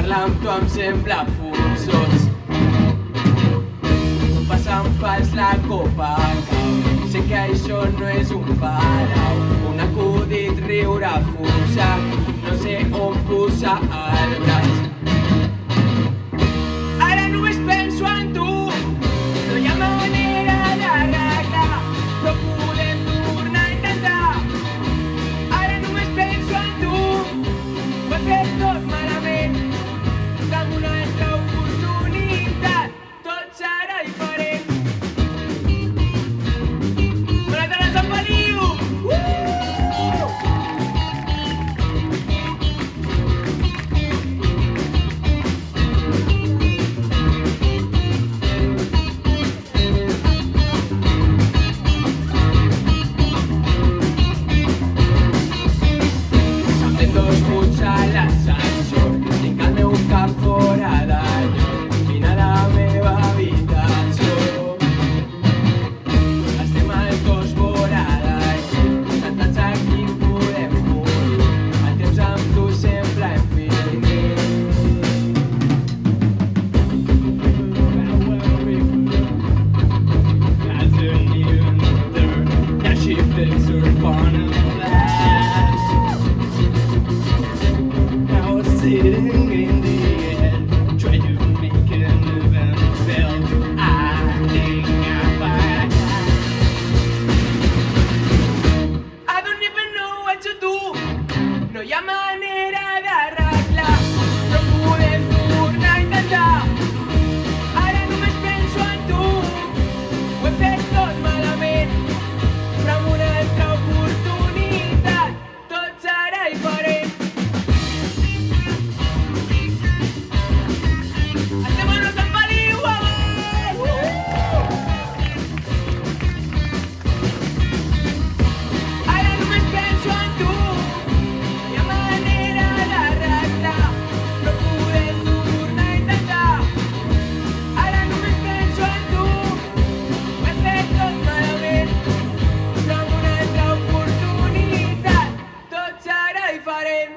Parlar amb tu em sembla forçós. Passar en fals la copa cau. Sé que això no és un palau, un acudit, riure forçat. No sé on posar el braç. Ara només penso en tu. No hi ha manera d'arreglar, però podem tornar a intentar. Ara només penso en tu. Ho he fet tot malament. Da'm una altra oportunitat. Tot serà diferent. Bona tarda, Sant Feliu! S'han dos puig a l'ascensor. Tinc el meu cap fora de lloc. Vine a la meva habitació. Estem els dos vora d'aquí, sentats aquí podem morir. El temps amb tu sembla infinit. I was sitting in the air, trying to make an event felt. I think I don't even know what to do. No hi ha manera d'arreglar, però podem tornar a intentar. Ara només penso en tu. Ho he fet tot malament, però amb una altra oportunitat tot serà diferent. Estem a Sant Feliu, avui! Ara només penso en tu. No hi ha manera d'arreglar, però podem tornar a intentar. Ara només penso en tu. Ho he fet tot malament, però amb una altra oportunitat tot serà diferent.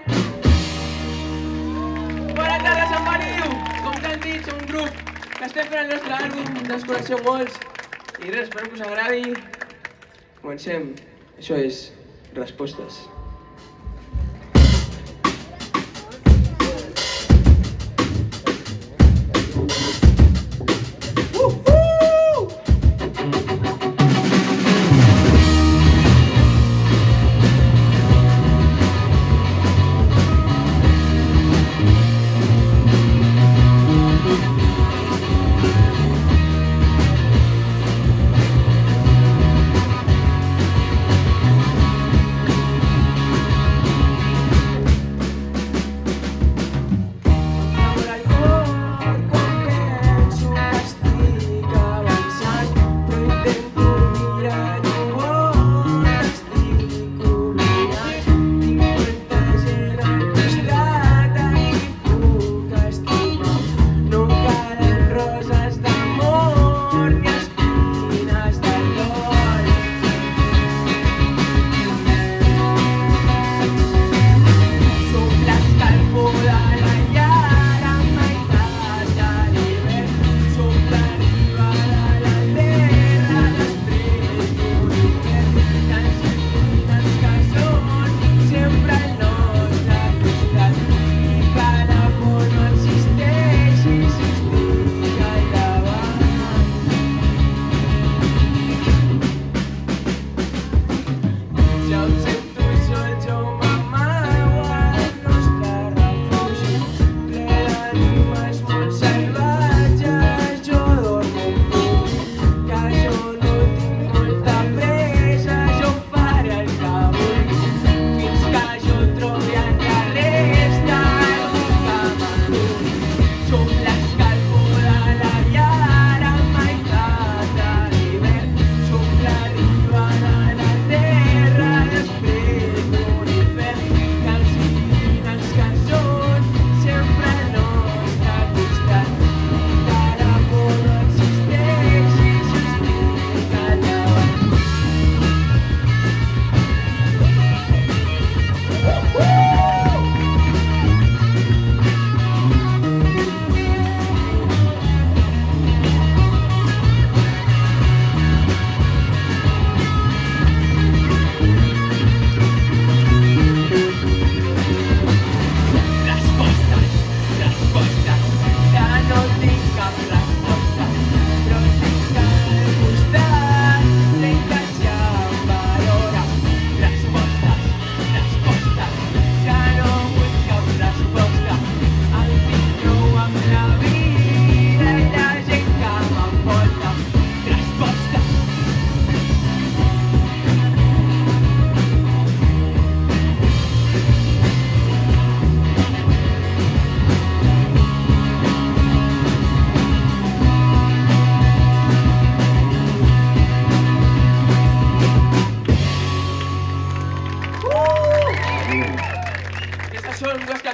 Bona tarda, Sant Feliu! Com t'han dit, som un grup que estem fent el nostre àlbum Desconnexió Molts. I res, espero que us agradi. Comencem. Això és Respostes.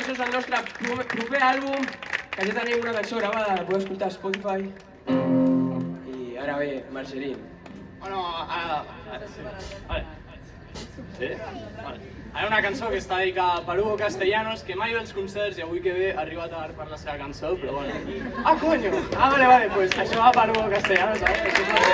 això és el nostre proper àlbum, que ja tenim una cançó gravada, la podeu escoltar a Spotify. I ara ve Marceline. Bueno, ara... Sí. Vale. Sí? Vale. Ara una cançó que està dedicada per Hugo Castellanos, que mai ve als concerts i avui que ve ha arribat tard per la seva cançó, però bueno. Ah, coño! Ah, vale, pues això va per Hugo Castellanos, ¿sabes? Això és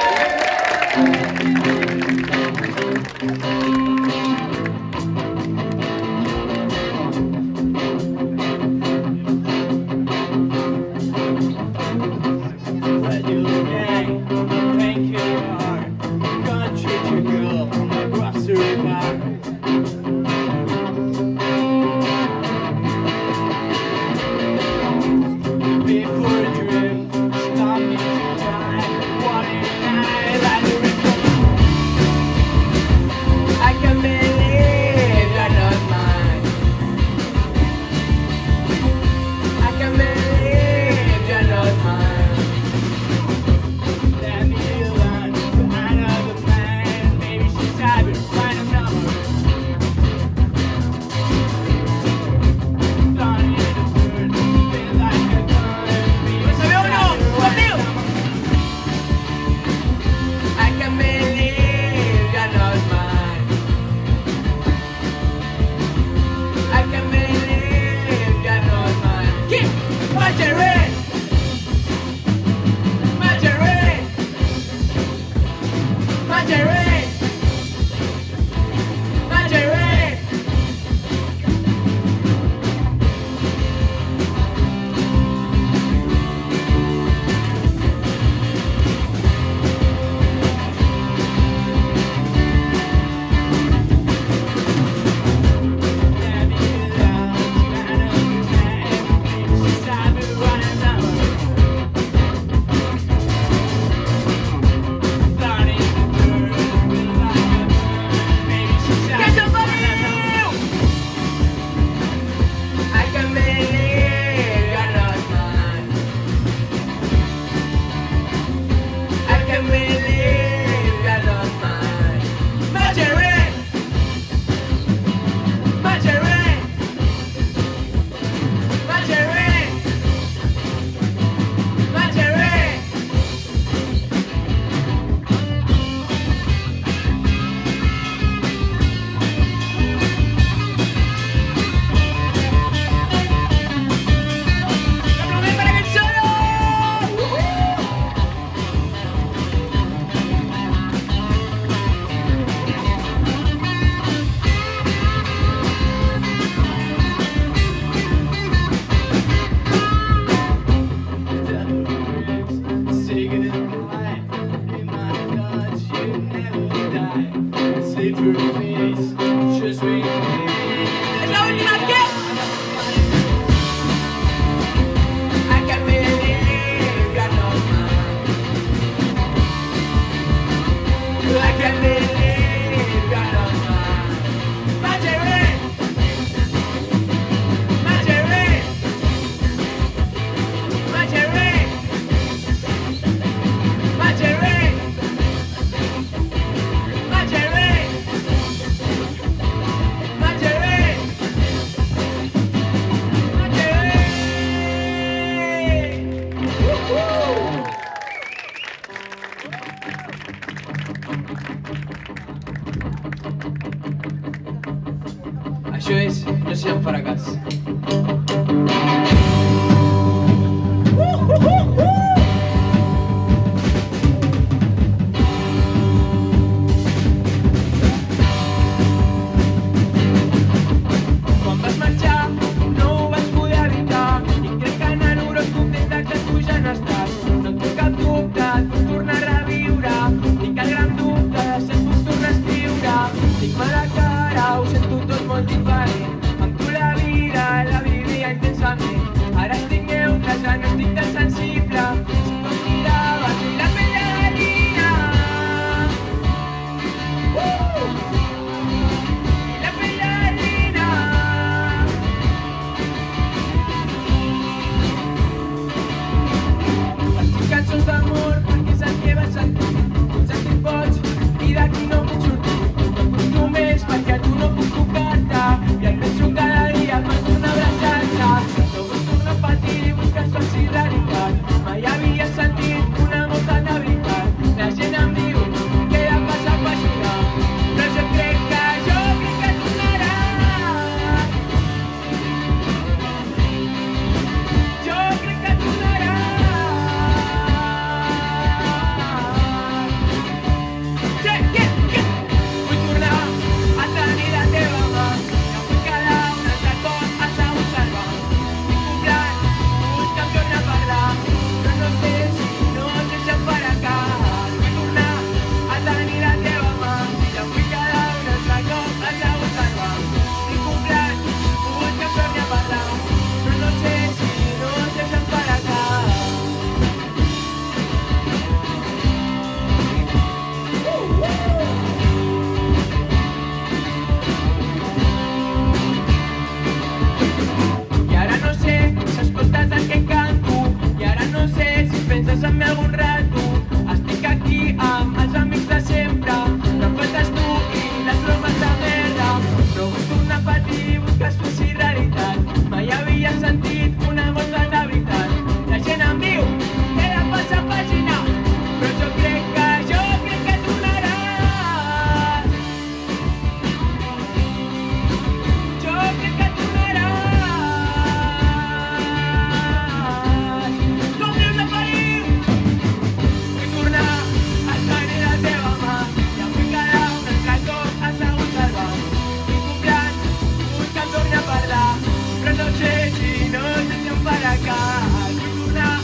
fracàs. Vull tornar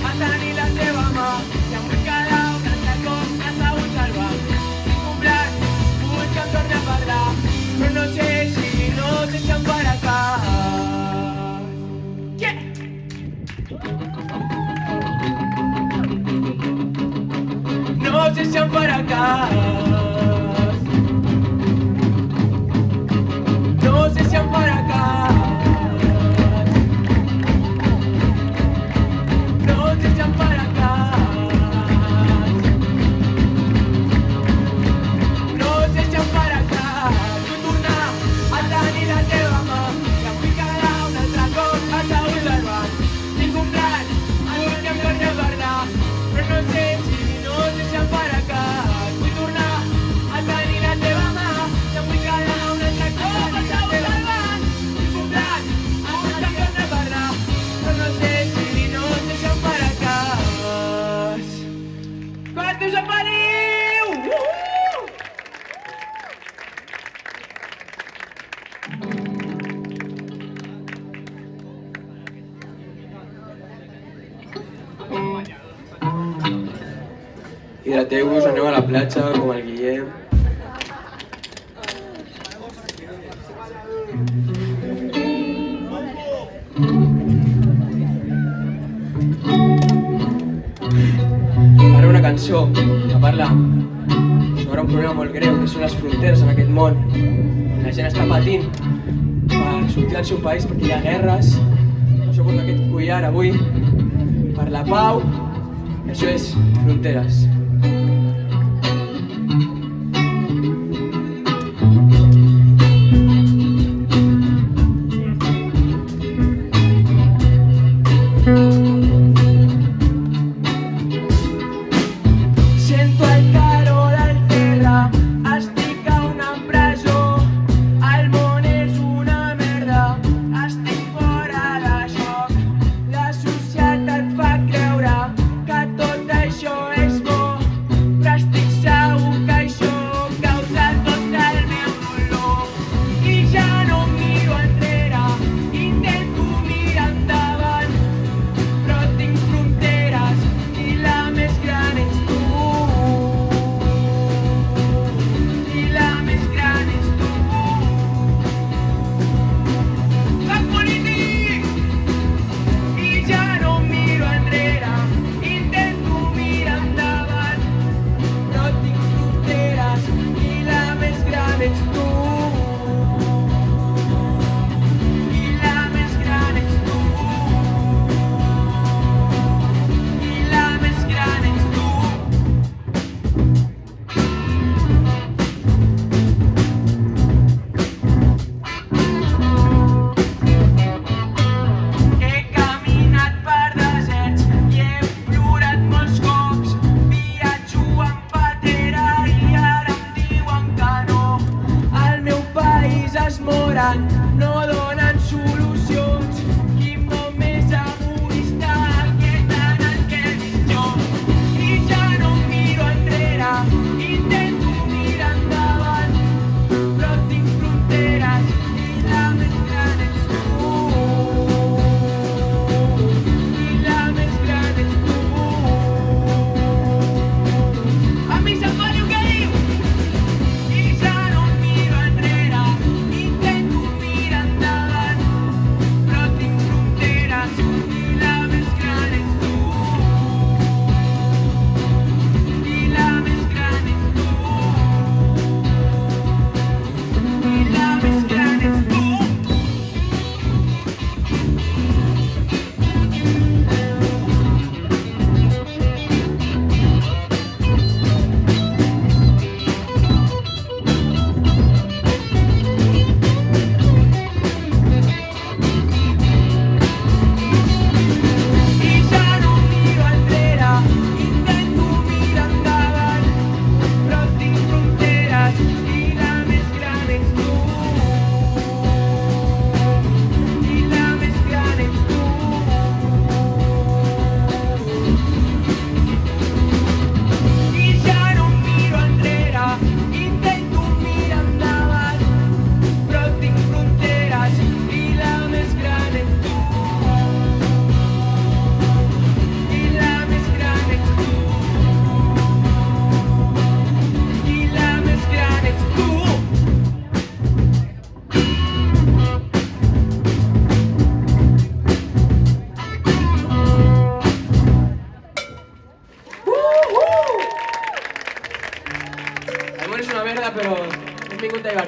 a tenir la teva mà i em vull quedar un altre cop assegut al banc. Incomplert, vull que em torni a parlar, però no sé si em farà cas. Yeah! No sé si em farà cas. No sé si em farà cas. No sé si em farà cas. No sé si em farà cas. Vull tornar a tenir la teva mà i em vull quedar un altre cop assegut al banc. Incomplert, vull que em torni a parlar, però no sé si em farà cas. Vull tornar a tenir la teva mà i em vull quedar un altre cop assegut al banc. Incomplert, vull que em torni a parlar, però no sé si em farà cas. Quantos em veniu? Hidrateu-vos, aneu a la platja com el Guillem. Ara una cançó que parla sobre un problema molt greu, que són les fronteres en aquest món, on la gent està patint per sortir del seu país perquè hi ha guerres. Per això porto aquest collar avui, per la pau, i això és Fronteres. Sento el calor del terra, estic a una presó, el món és una merda, estic fora de joc, la societat fa creure que tot això és bo.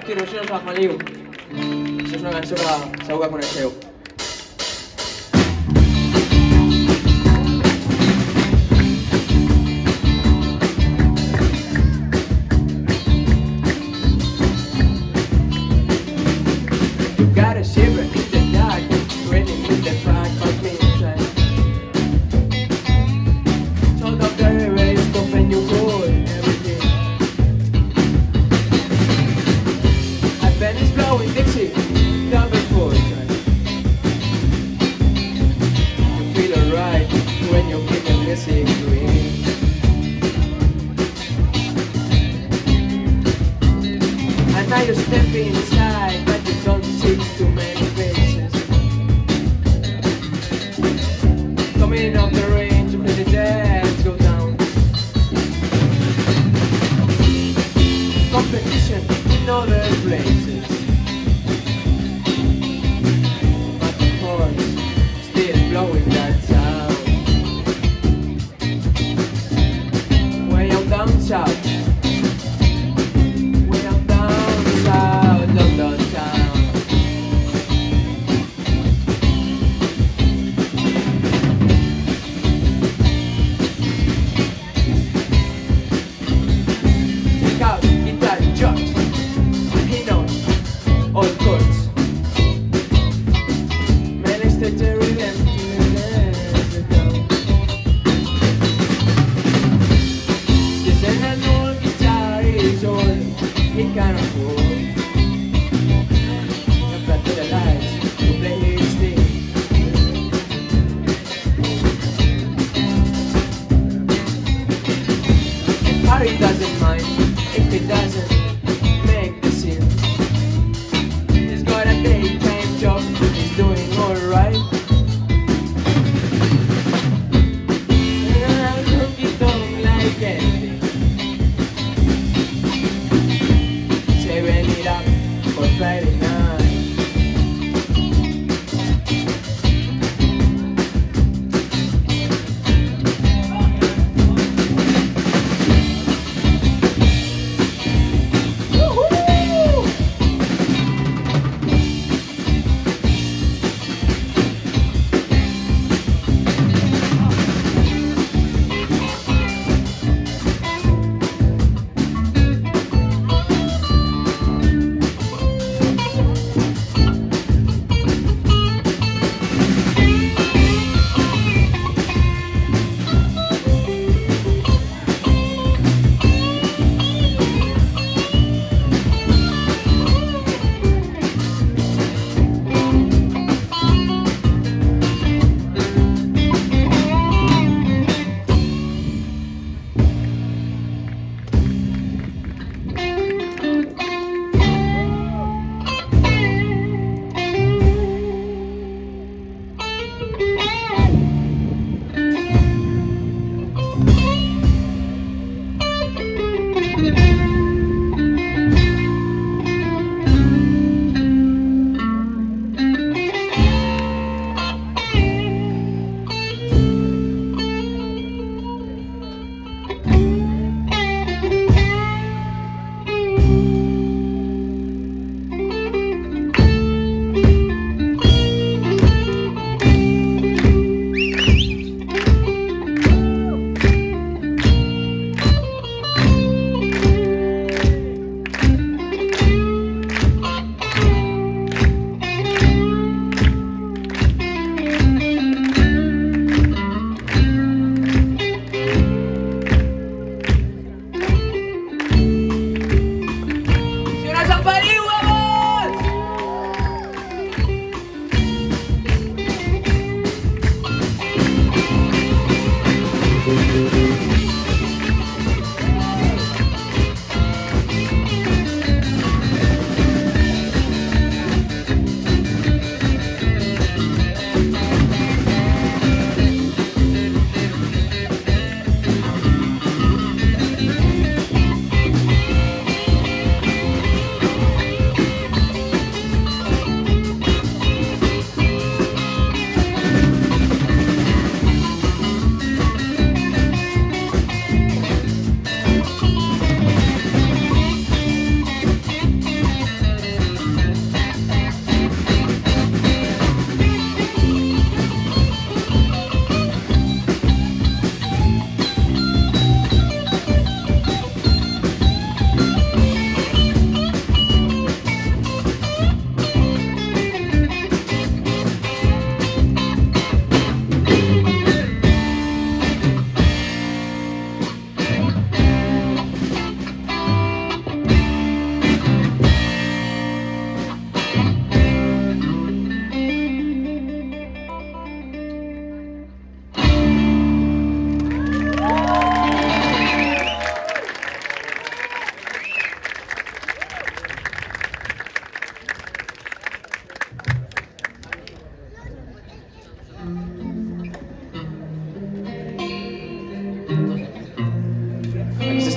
continuació us la Feliu. Això és una cançó que segur que coneixeu. You got a shiver in the dark, raining in the park, but me inside. Sound of the river, stop and you go everything. A pen is blowing Dixie, double fortune. You feel alright when you keep the music green. And now you step inside, but you don't see too many faces. Coming off the range, you feel the jets go down. Competition in other places. But the horns still blowing that sound. Way out down south. Way out down south, London town. Take out guitar George, he knows all chords. Manage to carry them to the down. Yes, and an old guitar is all he can afford. And back to the lights to play his thing. And Harry doesn't mind if he doesn't make the scene. He's got a daytime job, he's doing alright. And I'll cook it on like anything. Saving it up for Friday night. Woohoo!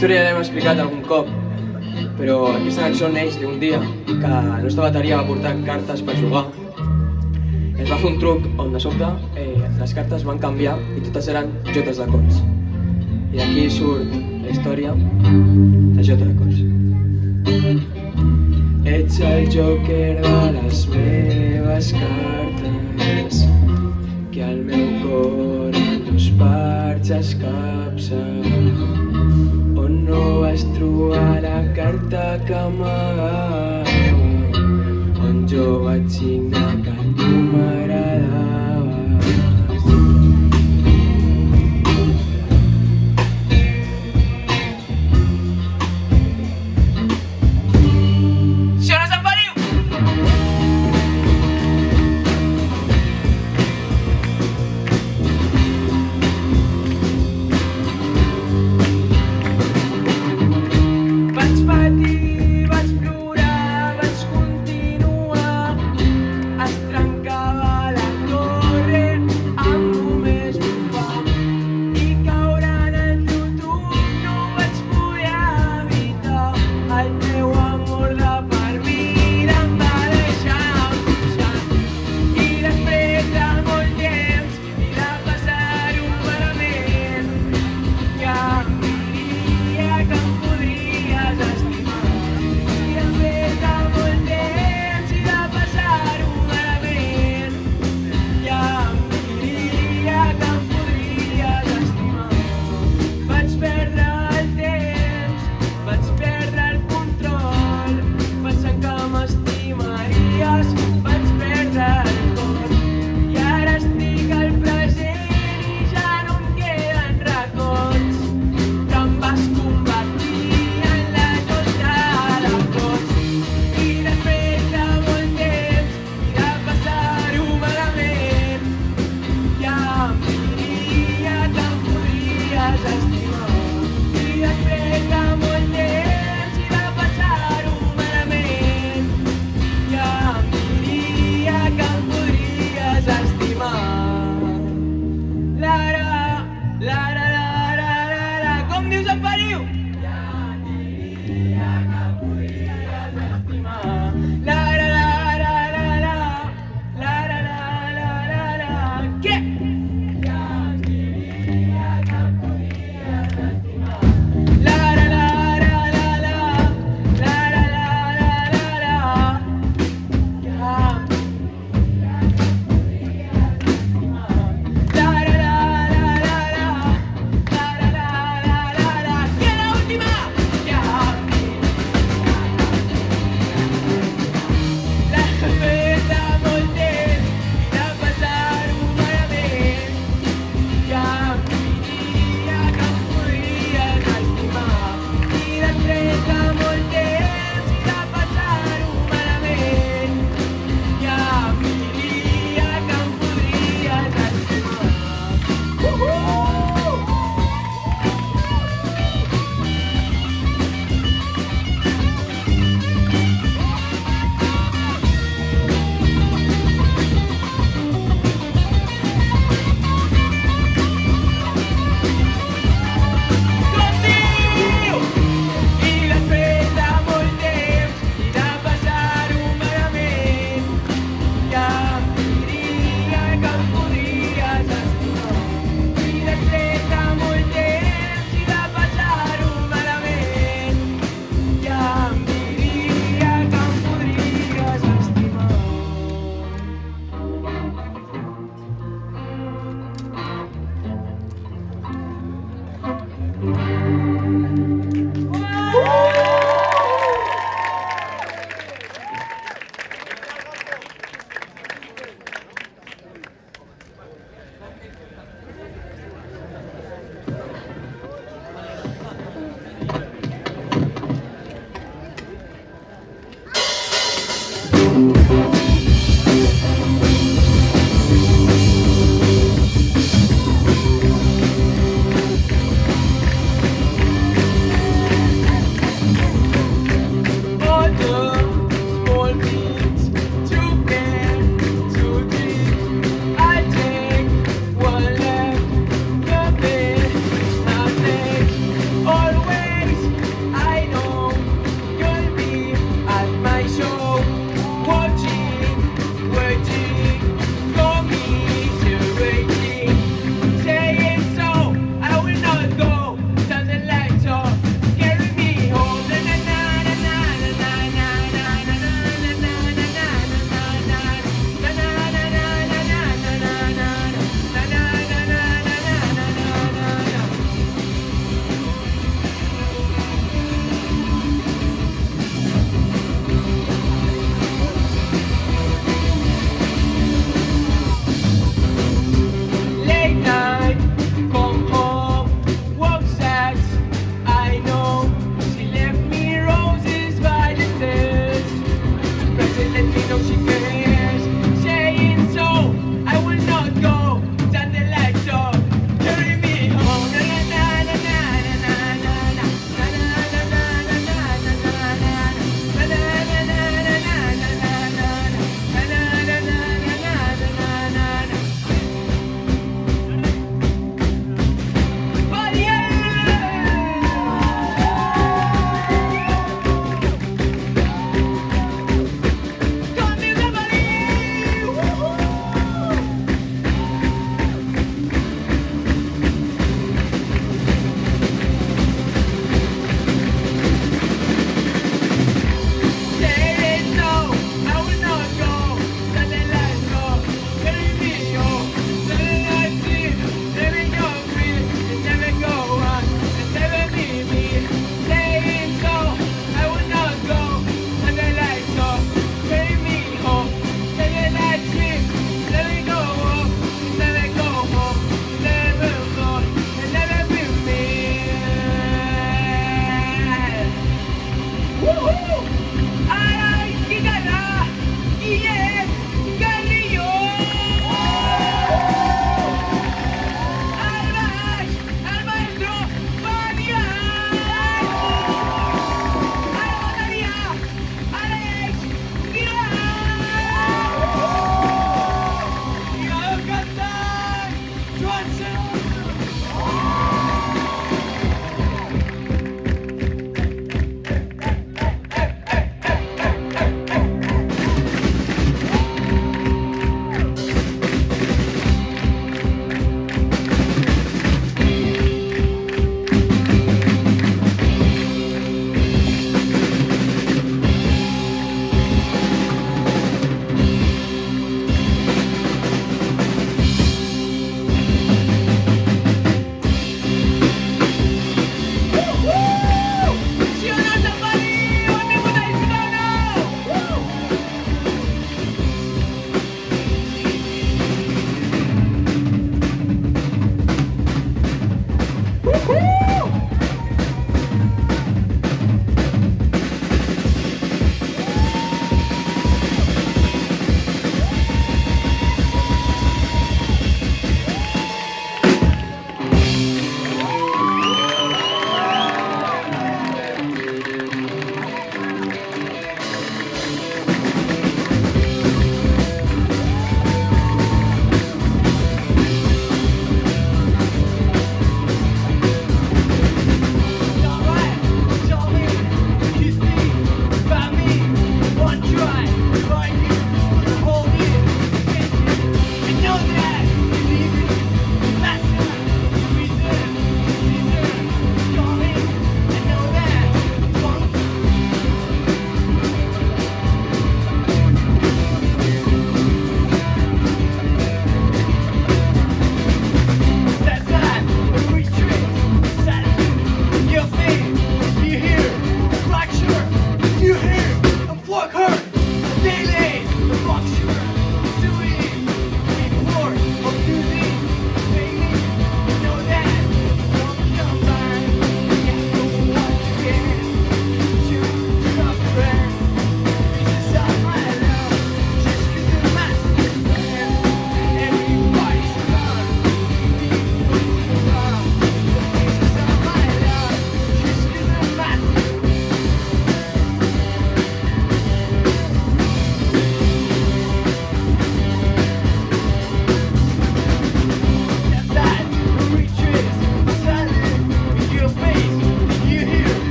història ja l'hem explicat algun cop, però aquesta cançó neix d'un dia que la nostra bateria va portar cartes per jugar. Es va fer un truc on de sobte les cartes van canviar i totes eren jotes d'acords. I d'aquí surt la història de jota d'acords. Ets el joker de les meves cartes, que al meu cor en dos parts escapça, on no vas trobar la carta que amagava, on jo vaig signar que tu m'agradaves. Si o no Sant Feliu! Vaig patir, vaig plorar,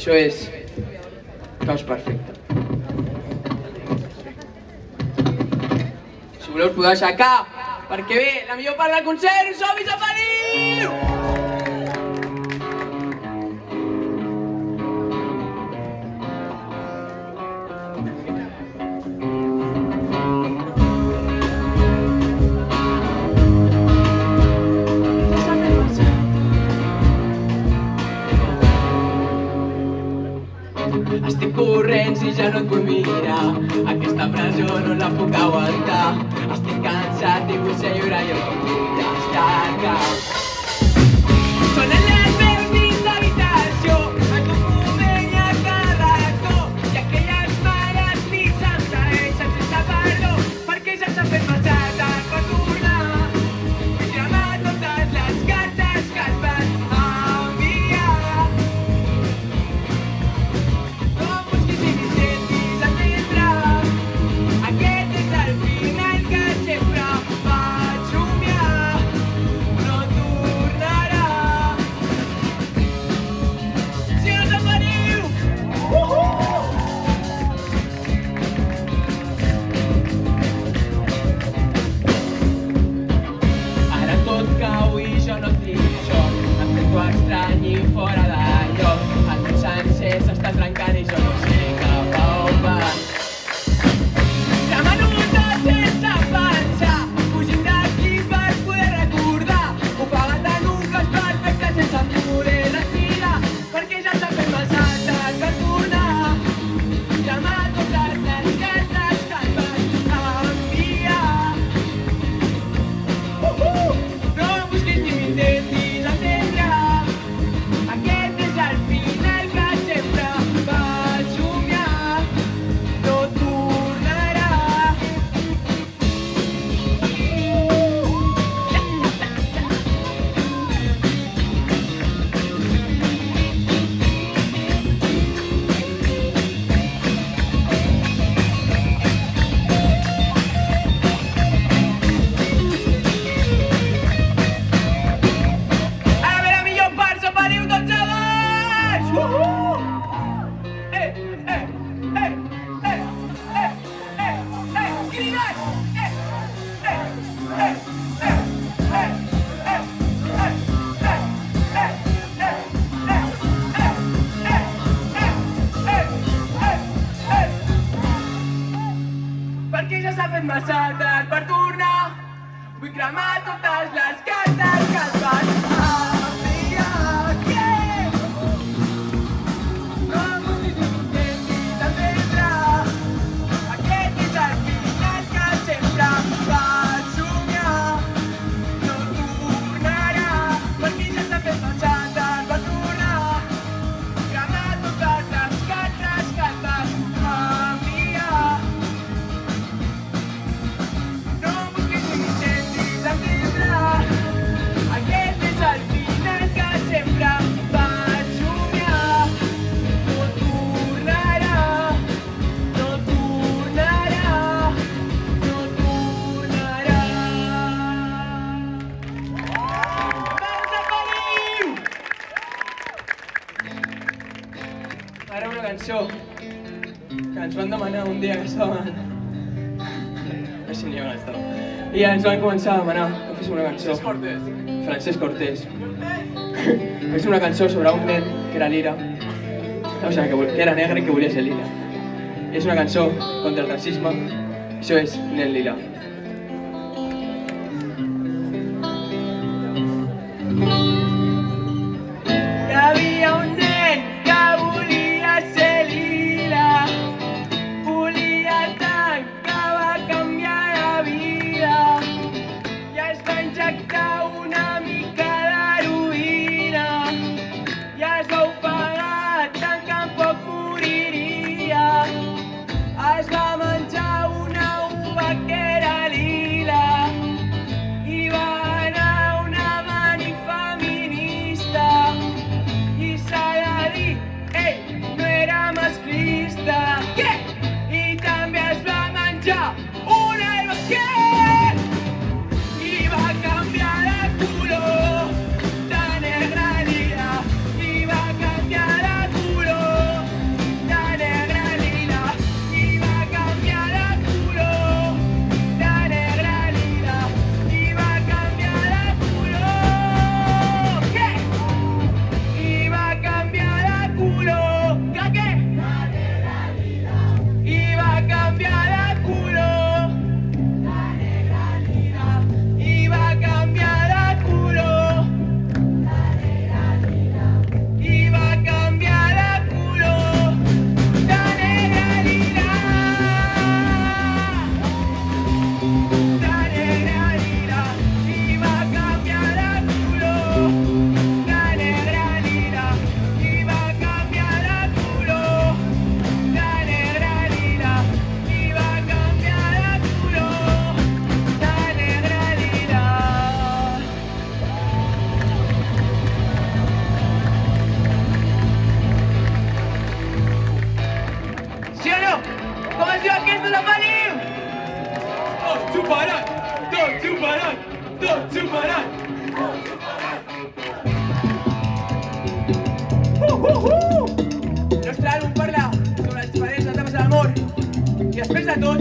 Això és Caos Perfecte. Si voleu us podeu aixecar, perquè bé, la millor part del concert, som-hi, Sant Feliu! Estic corrents i ja no et vull mirar. Aquesta presó no la puc aguantar. Estic cansat i vull ser lliure i jo vull estar acá. Sonen les veus dins l'habitació, en un moment i a cada racó. I aquelles males nits em traeixen sense perdó, perquè ja s'ha fet massa tard per tornar. Vull cremar totes les cartes que et van enviar. Aquest és el final que sempre vaig somiar. No tornarà. Si no se'n veniu! Ara tot cau i jo no tinc joc. Em sento estrany i fora de lloc. El món sencer s'està trencant i jo no sé cap a on va. Remenudes sense pensar, fugint d'aquí per poder recordar. Ofegat en un cos perfecte sense poder respirar, perquè ja s'ha fet massa tard per tornar. Cremar totes les cartes que et van enviar. No em busquis ni m'intentis entendre. Aquest és el final que sempre vaig somiar. No tornarà. Ara ve la millor part, Sant Feliu, tots a baix! Cridant! Perquè ja s'ha fet massa tard per tornar. Vull cremar totes les cartes que et van enviar. Yeah! No em busquis ni m'intentis entendre. Aquest és el final que sempre vaig somiar. No tornarà, perquè ja s'ha fet massa tard per tornar. Cremar totes les cartes que et van enviar. No em busquis ni m'intentis entendre. Aquest és el final que sempre vaig somiar. No tornarà, no tornarà, no tornarà. Vamos, Sant Feliu! Ara una cançó que ens van demanar un dia que estàvem... No sé ni on estava. I ens van començar a demanar que féssim una cançó. Francesc Cortés. Féssim una cançó sobre un nen que era lira. O sigui, que era negre i que volia ser lila. És una cançó contra el racisme. Això és Nen Lila. Hi havia un nen que volia ser lila. Volia tant que va canviar la vida. I es va injectar una mica d'heroïna. I es va ofegar tant que en poc moriria. Es va menjar una uva que era lila. superat, tot superat. Nostre àlbum parla sobre les diferents etapes de l'amor i després de tot,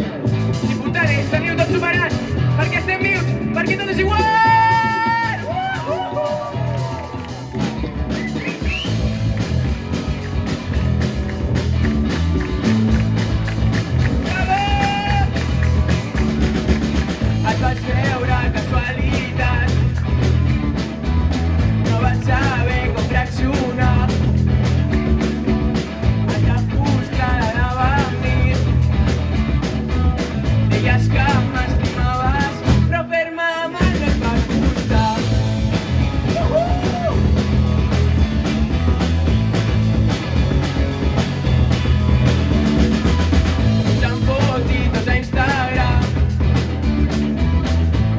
l'important és tenir-ho tot superat, perquè estem vius, perquè tot és igual! Et vaig veure casualitat, no vaig saber com reaccionar. Allà frustrada anava amb mi, deies que m'estimaves, però fer-me mal no et va costar. Posant fotitos a Instagram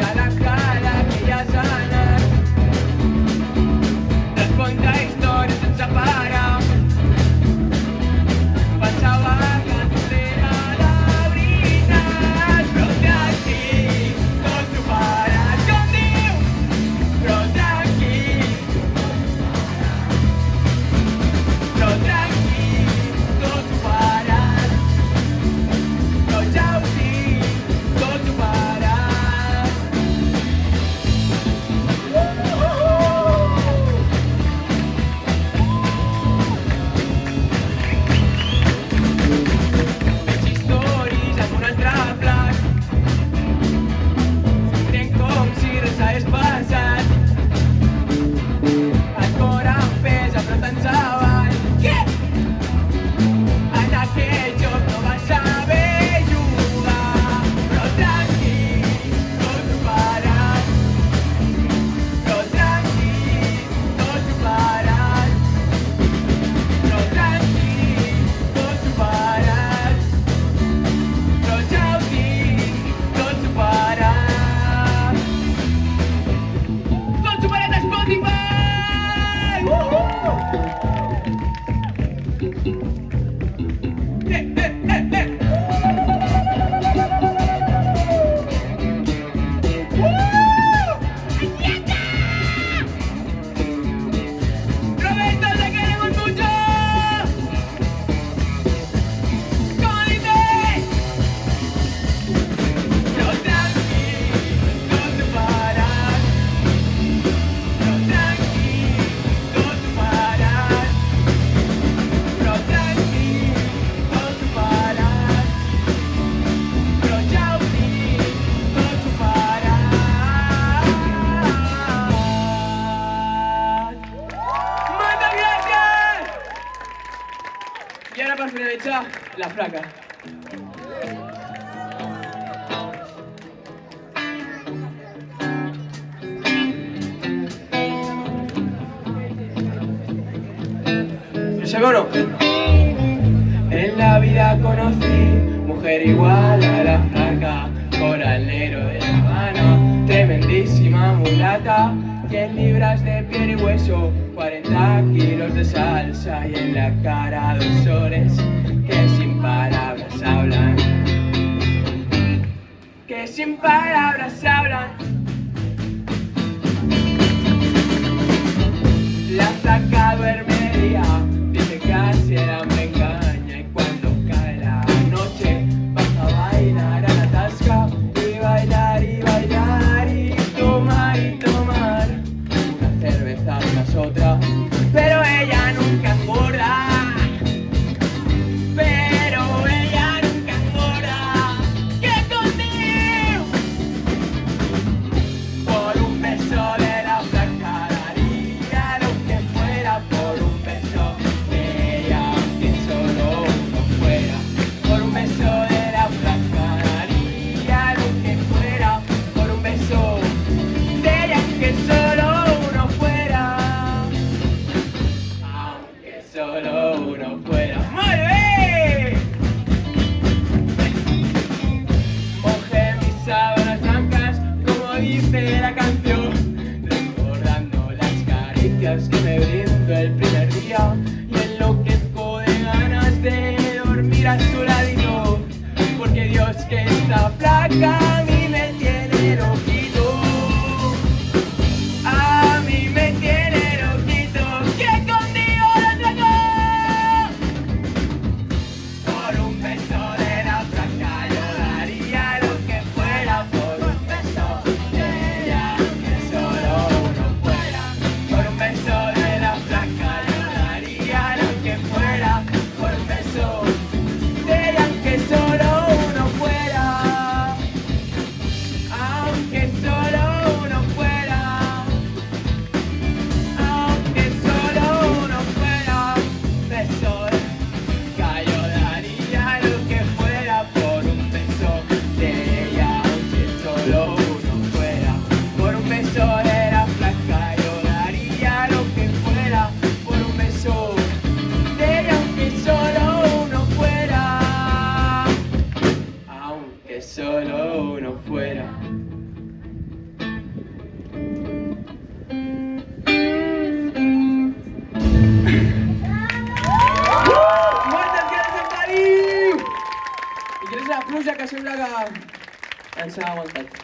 de la cara que ja has anat, respondre històries sense parar. Pensava que tot era la veritat, però tranquil, tot superat, com diu, però tranquil, tot superat, però ja ho dic, tot superat. Veig històries amb un altre plat, somrient com si res hagués passat. El cor em pesa però tant se val. Què? En aquell joc no vaig saber jugar, però tranquil, tot superat, però tranquil, tot superat, però tranquil, tot superat, però ja ho dic, tot superat. Tot superat a Spotify! Roberto, te queremos mucho. ¿Cómo dices? Pero tranquil, tot superat, però tranquil, tot superat, però tranquil, tot superat, però ja ho dic, tot superat. Moltes gràcies! I ara per finalitzar, la flaca. El segundo. En la vida conocí mujer igual a la flaca, coral negro de La Habana, tremendísima mulata, 100 libras de piel y hueso, 40 kilos de salsa y en la cara 2 soles que sin palabras hablan, que sin palabras hablan. La flaca duerme día, dice que así el hambre engaña, y cuando cae la noche baja a bailar a la tasca y bailar y bailar y tomar una cerveza tras otra, pero ella nunca engorda, pero ella nunca engorda. ¡Qué contigo! Por un beso de la flaca daría lo que fuera, por un beso de ella, que solo uno fuera. Por un beso de la flaca daría lo que fuera, por un beso de ella, que solo uno fuera, aunque solo uno fuera. ¡Mueve! Mojé mis sábanas blancas, como dice la canción, recordando las caricias que me brindó el primer día, y enloquezco de ganas de dormir a su ladito, porque Dios, que esta flaca a mí me tiene loquito. solo uno fuera. Moltes gràcies, Empari! I gràcies a la pluja, que sembla que ens ha aguantat.